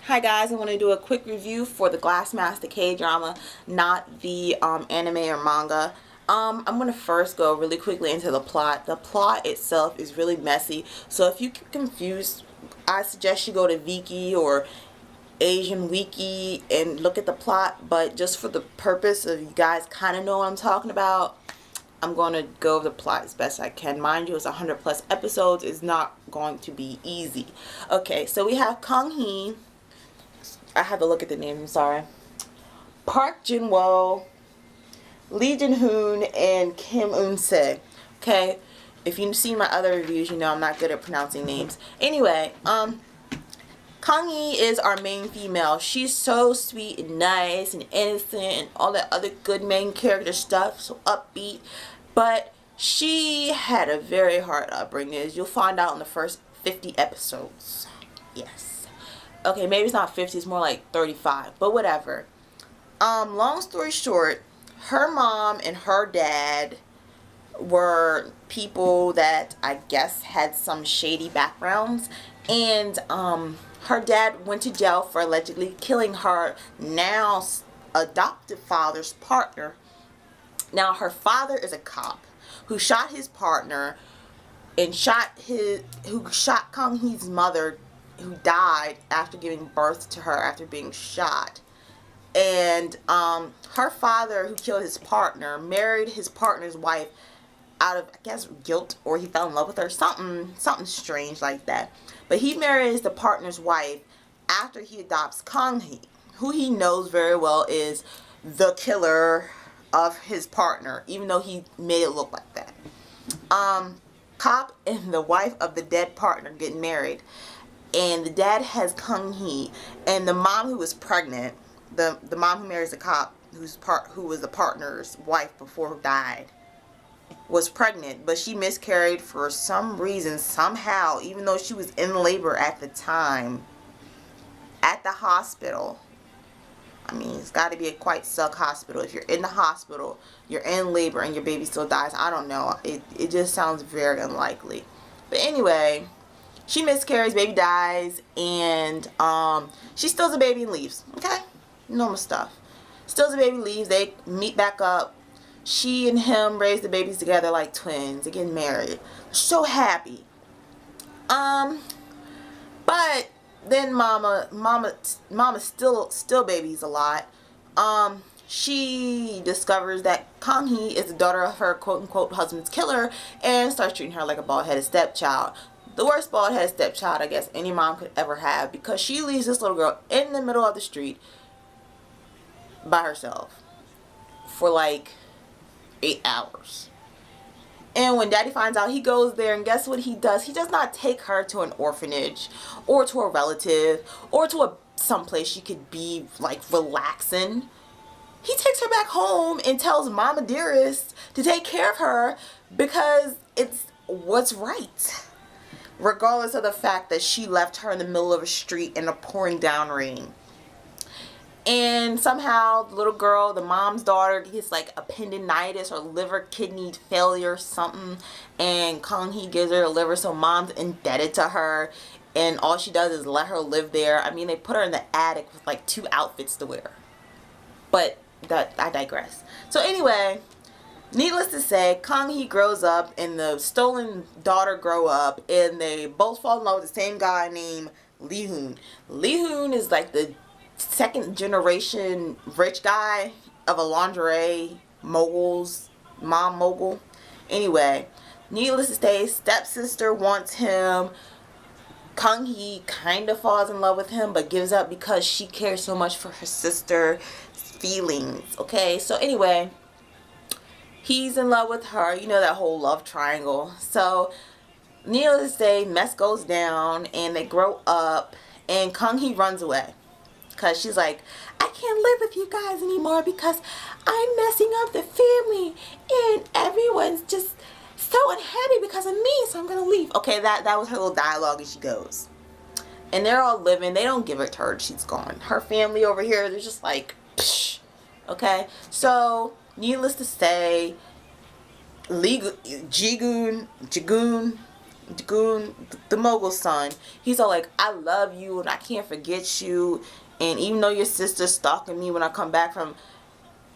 Hi guys, I want to do a quick review for the Glassmaster K-drama, not the anime or manga. I'm going to first go really quickly into the plot. The plot itself is really messy, so if you get confused, I suggest you go to Viki or Asian Wiki and look at the plot, but just for the purpose of you guys kind of know what I'm talking about, I'm going to go over the plot as best I can. Mind you, it's 100 plus episodes. It's not going to be easy. Okay, so we have Kang Hee. I have to look at the name, I'm sorry. Park Jin-woo, Lee Jin-hoon, and Kim Eun-se. Okay, if you've seen my other reviews, you know I'm not good at pronouncing names. Anyway, Kang Hee is our main female. She's so sweet and nice and innocent and all that other good main character stuff, so upbeat. But she had a very hard upbringing, as you'll find out in the first 50 episodes. Yes. Okay, maybe it's not 50, it's more like 35, but whatever. Long story short, her mom and her dad were people that I guess had some shady backgrounds, and her dad went to jail for allegedly killing her now adopted father's partner. Now her father is a cop who shot his partner and who shot Kang Hee's mother, who died after giving birth to her after being shot. And her father, who killed his partner, married his partner's wife out of, I guess, guilt, or he fell in love with her, something strange like that. But he marries the partner's wife after he adopts Kang Hee, who he knows very well is the killer of his partner, even though he made it look like that. Cop and the wife of the dead partner get married, and the dad has Kang Hee, and the mom who was pregnant, the mom who marries the cop, who was the partner's wife before who died, was pregnant, but she miscarried for some reason, somehow, even though she was in labor at the time, at the hospital. I mean, it's got to be a quite suck hospital. If you're in the hospital, you're in labor, and your baby still dies. I don't know. It just sounds very unlikely. But anyway, she miscarries, baby dies, and she steals the baby and leaves. Okay? Normal stuff. Steals the baby, leaves. They meet back up. She and him raise the babies together like twins. They get married. So happy. But then mama still babies a lot. She discovers that Kang Hee is the daughter of her quote-unquote husband's killer and starts treating her like a bald-headed stepchild. The worst bald-headed stepchild I guess any mom could ever have, because she leaves this little girl in the middle of the street by herself for like 8 hours. And when daddy finds out, he goes there, and guess what he does? He does not take her to an orphanage or to a relative or to someplace she could be like relaxing. He takes her back home and tells Mama Dearest to take care of her because it's what's right, regardless of the fact that she left her in the middle of a street in a pouring down rain. And somehow the little girl, the mom's daughter, gets like appendicitis or liver kidney failure or something, and Kang Hee gives her a liver, so mom's indebted to her, and all she does is let her live there. I mean, they put her in the attic with like 2 outfits to wear. But I digress. So anyway, needless to say, Kang Hee grows up and the stolen daughter grow up, and they both fall in love with the same guy named Lee Hoon. Lee Hoon is like the second generation rich guy of a lingerie mom mogul. Anyway, needless to say, stepsister wants him. Kang Hee kind of falls in love with him, but gives up because she cares so much for her sister's feelings. Okay, so anyway, he's in love with her. You know, that whole love triangle. So needless to say, mess goes down, and they grow up, and Kang Hee runs away. Because she's like, I can't live with you guys anymore because I'm messing up the family and everyone's just so unhappy because of me, so I'm going to leave. Okay, that was her little dialogue, and she goes. And they're all living. They don't give a turd. She's gone. Her family over here, they're just like, psh. Okay, so needless to say, Jigoon Goon, the mogul's son, he's all like, I love you and I can't forget you, and even though your sister's stalking me when I come back from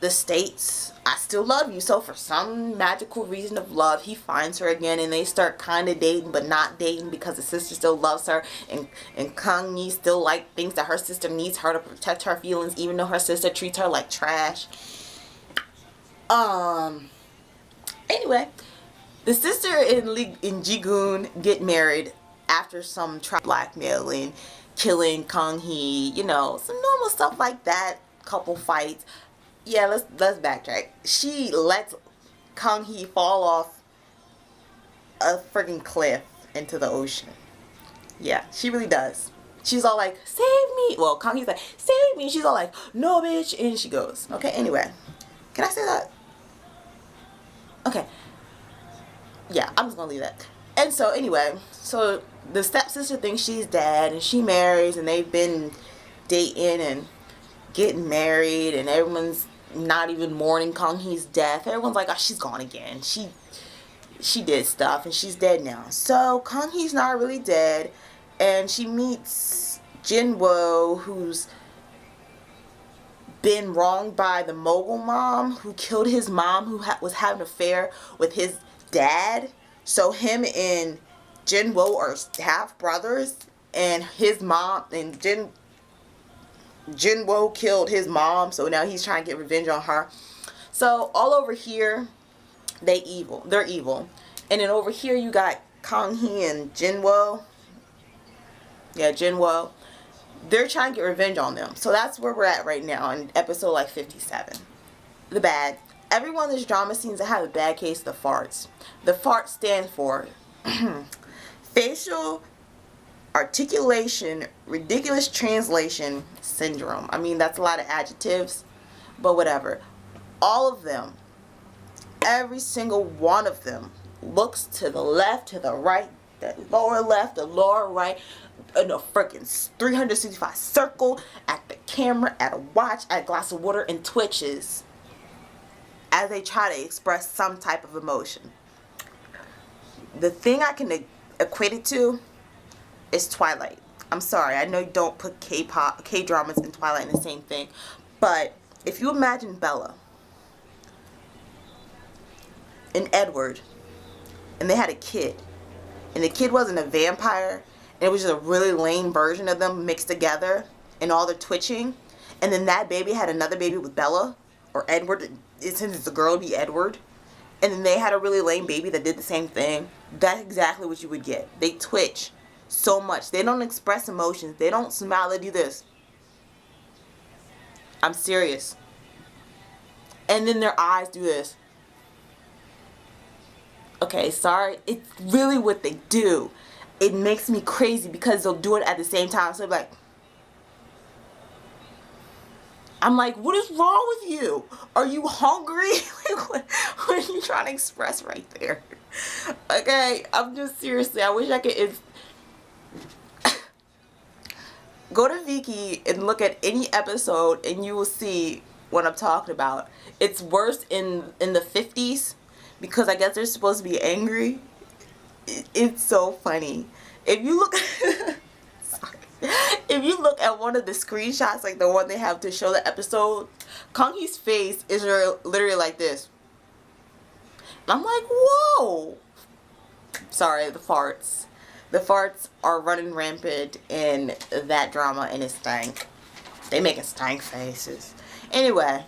the States, I still love you. So for some magical reason of love, he finds her again and they start kind of dating but not dating because the sister still loves her, and Kang Yi still like thinks that her sister needs her to protect her feelings even though her sister treats her like trash. Anyway, the sister and Ji-goon get married after some blackmailing, killing Kang Hee, you know, some normal stuff like that, couple fights. Yeah, let's backtrack. She lets Kang Hee fall off a freaking cliff into the ocean. Yeah, she really does. She's all like, save me. Well, Kang Hee's like, save me. She's all like, no, bitch. And she goes. Okay, anyway. Can I say that? Okay. Yeah, I'm just gonna leave that. And so anyway, so the stepsister thinks she's dead and she marries and they've been dating and getting married and everyone's not even mourning Kang Hee's death. Everyone's like, oh, she's gone again. She did stuff and she's dead now. So Kang Hee's not really dead, and she meets Jinwoo, who's been wronged by the mogul mom who killed his mom, who was having an affair with his dad. So him and Jinwoo are half brothers, and his mom and Jinwoo killed his mom, so now he's trying to get revenge on her. So all over here, they're evil. And then over here you got Kang Hee and Jinwoo. Yeah, Jinwoo. They're trying to get revenge on them. So that's where we're at right now in episode like 57. The bad. Everyone in this drama seems to have a bad case of the farts. The farts stand for facial articulation ridiculous translation syndrome. I mean, that's a lot of adjectives, but whatever. All of them, every single one of them, looks to the left, to the right, the lower left, the lower right, in a freaking 365 circle, at the camera, at a watch, at a glass of water, and twitches as they try to express some type of emotion. The thing I can equate it to is Twilight. I'm sorry, I know you don't put K-dramas and Twilight in the same thing, but if you imagine Bella and Edward, and they had a kid, and the kid wasn't a vampire, and it was just a really lame version of them mixed together, and all the twitching, and then that baby had another baby with Bella, or Edward, since it's a girl, it'd be Edward, and then they had a really lame baby that did the same thing. That's exactly what you would get. They twitch so much. They don't express emotions. They don't smile. They do this. I'm serious. And then their eyes do this. Okay, sorry. It's really what they do. It makes me crazy because they'll do it at the same time. So like, I'm like, what is wrong with you? Are you hungry? What are you trying to express right there? Okay, I'm just seriously, I wish I could go to Viki and look at any episode and you will see what I'm talking about. It's worse in the 50s because I guess they're supposed to be angry. It's so funny. If you look if you look at one of the screenshots, like the one they have to show the episode, Kang Hee's face is literally like this. And I'm like, whoa. Sorry, the farts. The farts are running rampant in that drama, and it stank. They making stank faces. Anyway,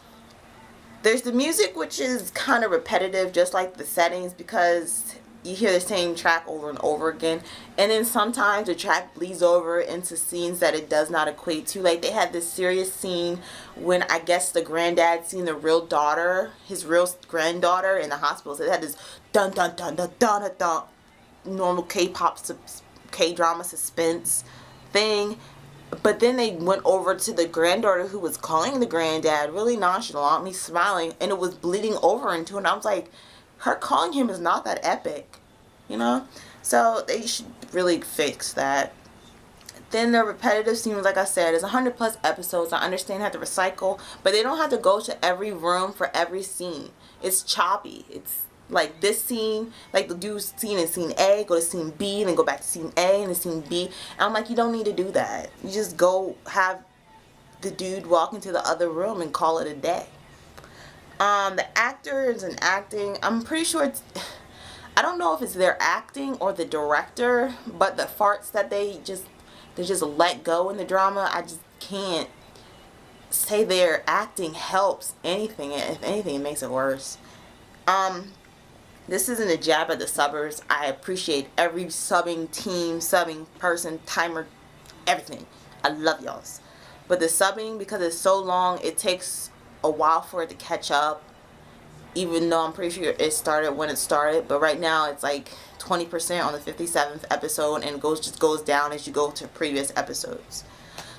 there's the music, which is kind of repetitive, just like the settings, because you hear the same track over and over again. And then sometimes the track bleeds over into scenes that it does not equate to. Like they had this serious scene when I guess the granddad seen the real daughter, his real granddaughter in the hospital. So they had this dun dun dun dun dun dun dun, normal K-pop, K-drama suspense thing. But then they went over to the granddaughter who was calling the granddad really nonchalantly, smiling, and it was bleeding over into it. And I was like, her calling him is not that epic, you know? So they should really fix that. Then the repetitive scenes, like I said, is 100 plus episodes. I understand they have to recycle, but they don't have to go to every room for every scene. It's choppy. Like this scene, like the do scene in scene A, go to scene B, and then go back to scene A and then scene B. And I'm like, you don't need to do that. You just go have the dude walk into the other room and call it a day. The actors and acting, I'm pretty sure it's, I don't know if it's their acting or the director, but the farts that they just let go in the drama, I just can't say their acting helps anything. If anything, it makes it worse. This isn't a jab at the subbers. I appreciate every subbing team, subbing person, timer, everything. I love y'all's. But the subbing, because it's so long, it takes a while for it to catch up. Even though I'm pretty sure it started when it started. But right now it's like 20% on the 57th episode, and it just goes down as you go to previous episodes.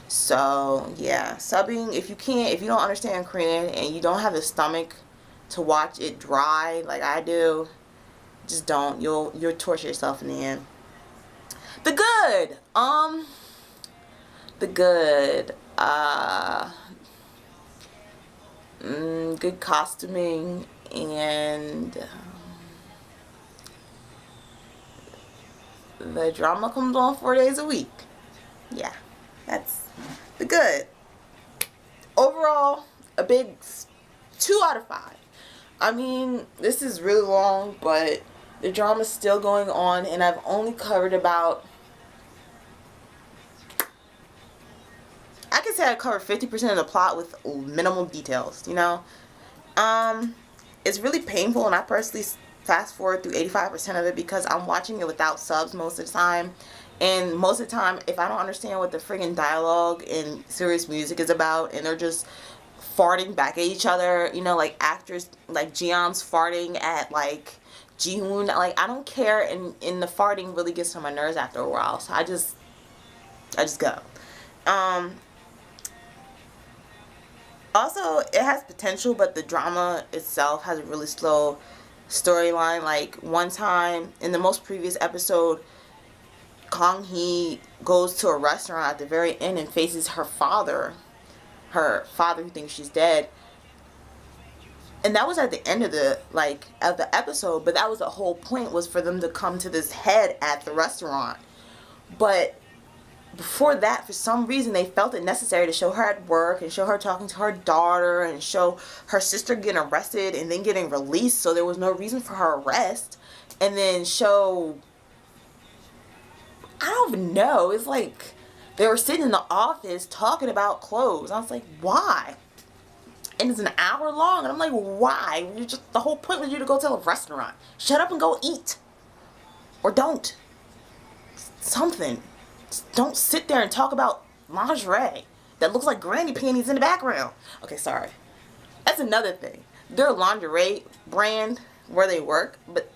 So yeah, subbing, if you don't understand Korean and you don't have the stomach to watch it dry like I do, just don't. You'll torture yourself in the end. The good. Good costuming, and the drama comes on 4 days a week. Yeah, that's the good. Overall, a big 2 out of 5. I mean, this is really long, but the drama's still going on, and I've only covered about, I could say I covered 50% of the plot with minimal details, you know. It's really painful, and I personally fast forward through 85% of it because I'm watching it without subs most of the time. And most of the time, if I don't understand what the friggin' dialogue and serious music is about, and they're just farting back at each other, you know, like actors, like Jiyeon's farting at like Jihoon, like I don't care, and the farting really gets on my nerves after a while, so I just go. Also, it has potential, but the drama itself has a really slow storyline. Like one time in the most previous episode, Kang Hee goes to a restaurant at the very end and faces her father who thinks she's dead. And that was at the end of the episode, but that was the whole point, was for them to come to this head at the restaurant. But before that, for some reason, they felt it necessary to show her at work and show her talking to her daughter and show her sister getting arrested and then getting released, so there was no reason for her arrest. And then show, I don't even know, it's like they were sitting in the office talking about clothes. I was like, why? And it's an hour long, and I'm like, why? The whole point was you to go to a restaurant. Shut up and go eat. Or don't. Something. Just don't sit there and talk about lingerie that looks like granny panties in the background. Okay, sorry. That's another thing. They're a lingerie brand where they work, but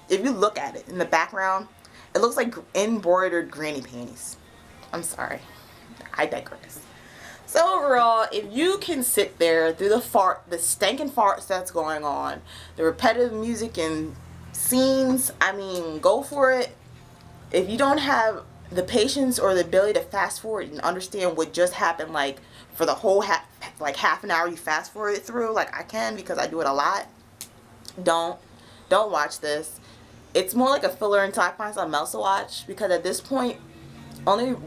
if you look at it in the background, it looks like embroidered granny panties. I'm sorry. I digress. So overall, if you can sit there through the stinking farts that's going on, the repetitive music and scenes, I mean, go for it. If you don't have the patience or the ability to fast forward and understand what just happened, like for the whole half an hour you fast forward it through, like I can because I do it a lot, don't watch this. It's more like a filler until I find something else to watch, because at this point, only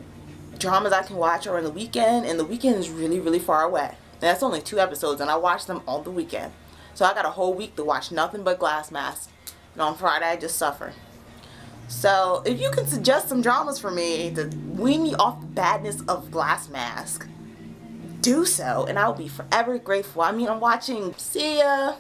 dramas I can watch are on the weekend, and the weekend is really, really far away. And that's only 2 episodes, and I watch them on the weekend. So I got a whole week to watch nothing but Glass Mask. And on Friday, I just suffer. So if you can suggest some dramas for me to wean me off the badness of Glass Mask, do so, and I will be forever grateful. I mean, I'm watching. See ya.